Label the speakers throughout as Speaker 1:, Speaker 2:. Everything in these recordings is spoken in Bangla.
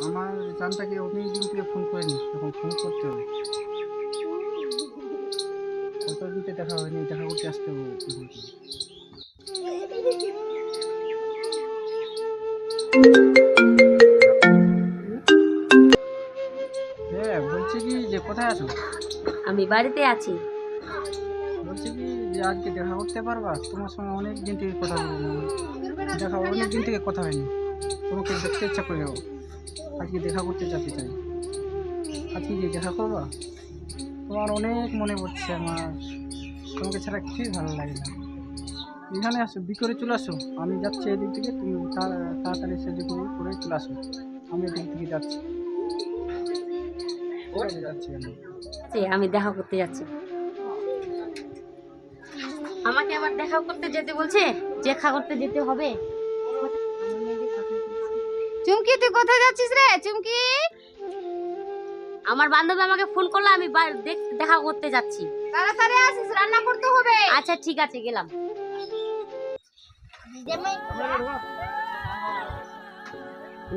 Speaker 1: আমার জানটাকে অনেক দিন থেকে ফোন করেনি, এখন ফোন করতে হবে। কতদিন থেকে দেখা হয়নি, দেখা করতে আসতে হবে। হ্যাঁ, বলছি কি যে কোথায় আছো?
Speaker 2: আমি বাড়িতে আছি।
Speaker 1: বলছি কি যে আজকে দেখা করতে পারবা? তোমার সঙ্গে অনেক দিন থেকে কথা বলিনি, অনেক দিন থেকে কথা হয়নি। তোমাকে দেখতে ইচ্ছা করে যাবো, আজকে দেখা করতে যেতে চাই। আজকে কি দেখা করবা? তোমার অনেক মনে পড়ছে আমার, তোমাকে ছাড়া কিছুই ভালো লাগে না। এখানে আসো, বিকরে চলে আসো। আমি যাচ্ছি এদিক থেকে, তুমি তাড়াতাড়ি এসে বিকরে করে চলে আসো। আমি এদিক থেকে যাচ্ছি। যাচ্ছি আমি।
Speaker 2: আমি দেখা করতে যাচ্ছি। আমাকে আবার দেখা করতে যেতে বলছে, দেখা করতে যেতে হবে।
Speaker 3: চুমকি, তুই কোথায় যাচ্ছিস রে? চুমকি,
Speaker 2: আমার বান্ধবী আমাকে ফোন করলো, আমি দেখা করতে যাচ্ছি।
Speaker 3: তাড়াতাড়ি আসিস, রান্না করতে হবে।
Speaker 2: আচ্ছা ঠিক আছে, গেলাম।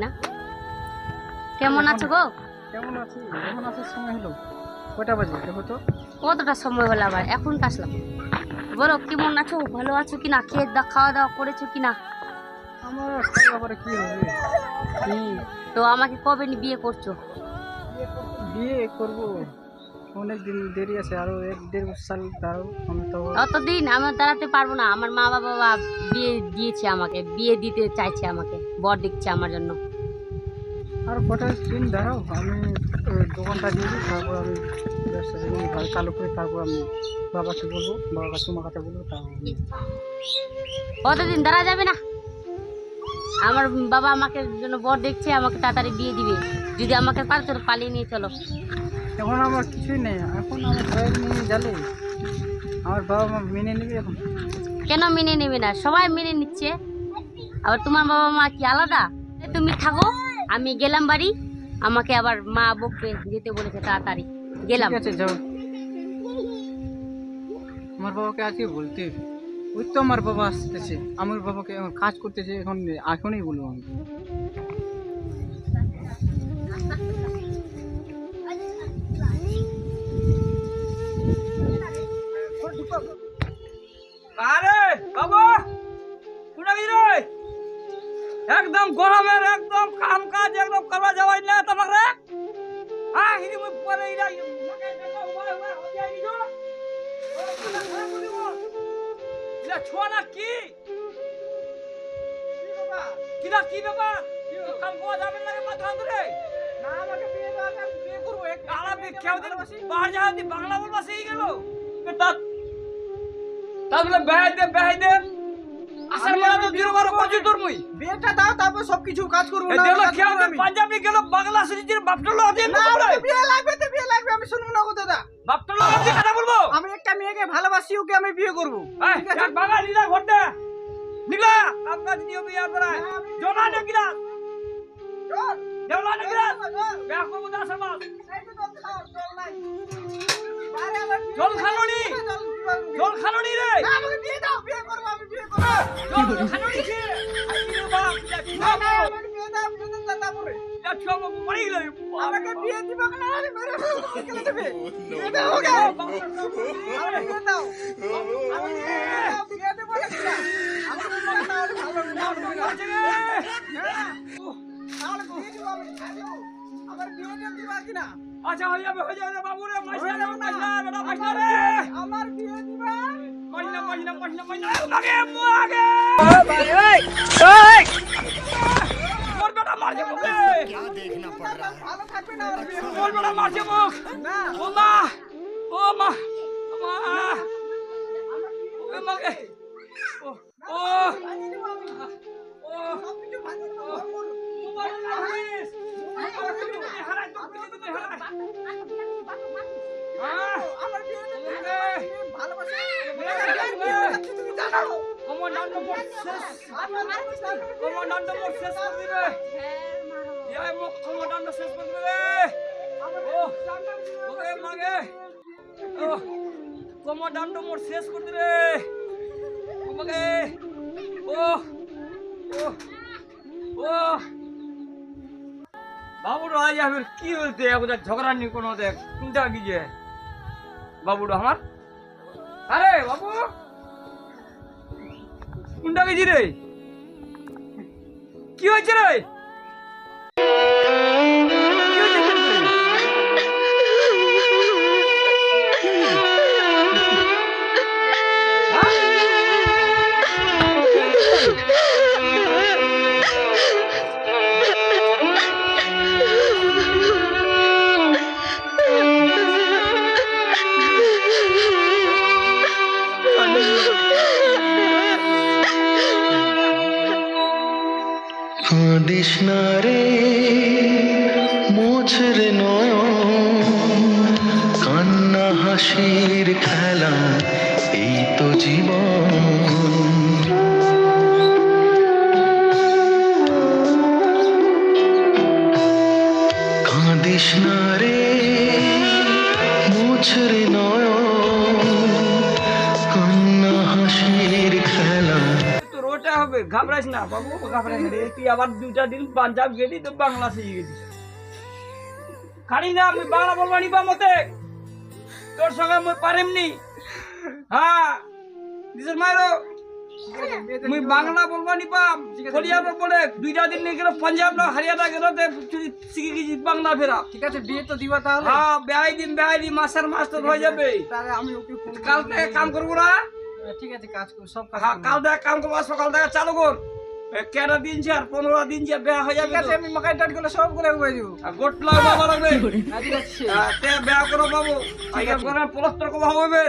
Speaker 2: না, কেমন আছো গো?
Speaker 1: কেমন আছি? এখন আসার সময় হলো, কয়টা বাজে দেখো তো?
Speaker 2: কতটা সময় হলো আবার? এখন তো আসলাম। বলো কেমন আছো, ভালো আছো কিনা, খাওয়া দাওয়া করেছো কিনা?
Speaker 1: আমার খাওয়া পরে কি হবে?
Speaker 2: তো আমাকে কবে বিয়ে করছো?
Speaker 1: বিয়ে করবো, অনেক দিন দেরি আছে, আরো 1-1.5 সাল দাঁড়াও। আমি তো
Speaker 2: অতদিন আমি দাঁড়াতে পারবো না। আমার মা বাবা বিয়ে দিয়েছে, আমাকে বিয়ে দিতে চাইছে, আমাকে বর দেখছে আমার জন্য।
Speaker 1: আর কটা দিন দাঁড়াও, আমি ওই দোকানটা দিয়ে দিই, তারপর আমি ব্যবসা চালু করি, তারপর আমি বাবাকে বলবো, বাবা তোমার কাছে বলবো, তারপর
Speaker 2: কতদিন দাঁড়া যাবে না। আমার বাবা আমাকে জন্য বর দেখছে, আমাকে তাড়াতাড়ি বিয়ে দিবে। যদি আমাকে পারে চলো, পালিয়ে নিয়ে চলো।
Speaker 1: এখন আমার কিছুই নেই, এখন আমার ভয়ের নিয়ে জালে আমার বাবা মা মেনে নেবে এখন?
Speaker 2: কেন মেনে নেবে না? সবাই মেনে নিচ্ছে। আবার তোমার বাবা মা কি আলাদা? তুমি থাকো, আমি গেলাম বাড়ি। আমাকে আবার মা বকবে, যেতে বলেছে, তাড়াতাড়ি গেলাম।
Speaker 1: ঠিক আছে, যাও। আমার বাবাকে আজকে বলতে, ওই তো আমার বাবা আসতেছে, আমার বাবাকে এখন কাজ করতেছে, এখনই বলবো আমি।
Speaker 4: আরে বাবা, কোনা গিয়ে একদম গরমের একদম কাম কাজ একদম করা যাওয়াই না তোমার রে। হ্যাঁ, হিদি মুখ পরে ইরা মাকে দেখো ওয়া ওয়া হইয়া গিলো। ও কোনা খারাপ করে দিব। ইলা ছোনা কি? কি বাবা? কি বাবা? কাম করা যাবে না মাথা ধরে। না আমাকে বিয়ে দাও, আমি বিয়ে করব। এক আলা বিখ্যাত দিন বাহার যাওয়াতি বাংলা বলবা সেই গেল। তা তাহলে বেহাই দে আসার মানে তো জিরো বারো করছি তোর মুই।
Speaker 1: বিয়েটা দাও, তারপর সবকিছু কাজ করবো।
Speaker 4: এ দেলো খেয়াল দে পাঞ্জাবি গেল বাংলা সিরিজের বাপটলো আছে না বলে।
Speaker 1: বিয়ে লাগবে তো বিয়ে লাগবে, আমি শুনবো না কথা দা।
Speaker 4: বাপটলো আছে কথা বলবো।
Speaker 1: আমি একটা মেয়েকে ভালোবাসি, ওকে আমি বিয়ে করবো।
Speaker 4: এই এক বাঙা লীলা ঘটে নীলা কাম কাজ নিয়ে বিয়ে করে জোনা নে গিলা চল জোনা নে গিলা বিয়া করব না সমাজ জল খালোনি রে।
Speaker 1: না, আমাকে বিয়ে দাও, বিয়ে করবো, আমি বিয়ে করবো।
Speaker 4: জল খালোনি কি আইরে বাপ
Speaker 1: না, না, আমাকে বিয়ে দাও, বিয়ে দাও, তারপরে
Speaker 4: যা ছম মরি গেল।
Speaker 1: আমাকে বিয়ে দিবে না, আরে মেরে ফেলে দেবে। বিয়ে দাও ওকে, আমাকে বিয়ে দাও। আমি বিয়ে দেবো না কিনা? আমাকে বিয়ে দাও, তাহলে ভালো না, তাহলে বিয়ে দিব, আমি ছাড়বো। আমার বিয়ে দিবা কিনা?
Speaker 4: আচ্ছা হয়ে যাবে বাবু রে। মাইনা বেটা মাইনা রে।
Speaker 1: আমার বিয়ে দিবা?
Speaker 4: মাইনা আগে আগে মোর বেটা মারছে মুখে।
Speaker 1: ভালো থাকবে না আমার বিয়ে?
Speaker 4: মোর বেটা মারছে মুখ।
Speaker 1: না,
Speaker 4: ও মা ও মা মা ও মা গে ও ও
Speaker 1: ভাঙিয়ে দেবো আমি।
Speaker 4: ও
Speaker 1: সবকিছু ভাঙিয়ে দেবো, ঘর করবো।
Speaker 4: তোমার মারিস হারাই তো তুই হারাই।
Speaker 1: আমার বিয়ে দিবে,
Speaker 4: হ্যাঁ
Speaker 1: ভালোবাসি।
Speaker 4: হ্যাঁ
Speaker 1: তুমি জানাও।
Speaker 4: কমান্ডান্ট মোর শেষ কমান্ডান্ট মোর শেষ করে দিবে। ইয়াই মোক কমান্ডান্ট শেষ করে দিবে। ও ওরে মাগে ও কমান্ডান্ট মোর শেষ করে দিবে। ও মাগে ও ও ও বাবুটা আজ আমার কি হয়েছে এখন ঝগড়া নি কোনো দেখ চিন্তা কি যে বাবুটা আমার আরে বাবু কোনটা গেছি রে কি হয়েছে রে কি হয়েছে তোর? হ্যাঁ?
Speaker 5: কাঁদিস না রে মোছর নয়ন কান্না হাসির খেলা এই তো জীবন কাঁদিস না রে মোছর নয়ন কান্না হাসির খেলা
Speaker 4: তোর ওটা হবে ঘাবড়াইস না বাবু ঘাবড়াইস না রে তুই আবার 2টা দিন পাঞ্জাব গেলি তো বাংলা শিখে গেলি খালি না আমি বাংলা বলবা নিবা মতে তোর সঙ্গে আমি পারেমনি হ্যাঁ দিশের মায়েরও মুই বাংলা বলবা নিপাম ফলিয়া বলে 2টা দিন নিয়ে গেল পাঞ্জাব না হরিয়ানা গেল শিখে গেছি বাংলা ফেরা
Speaker 1: ঠিক আছে বিয়ে তো দিবা তাহলে
Speaker 4: হ্যাঁ বেআই দিন মাসের মাস তো হয়ে যাবে
Speaker 1: তাহলে আমি ওকে ফোন
Speaker 4: কাল থেকে কাম করবো না
Speaker 1: ঠিক আছে কাজ করো সব কাজ
Speaker 4: হ্যাঁ
Speaker 1: করবো।
Speaker 4: কাল থেকে কাম করবো সকাল থেকে চালু কর 11 দিন আর 15 দিন যে বেয়া হয়ে যাবে
Speaker 1: ঠিক আছে আমি মাকাই টাট করে সব করে উবাই দিব
Speaker 4: গোটলা বাবা লাগবে
Speaker 1: ঠিক আছে
Speaker 4: তে বেয়া করো বাবু আইয়া করে পলস্তর কবা হবে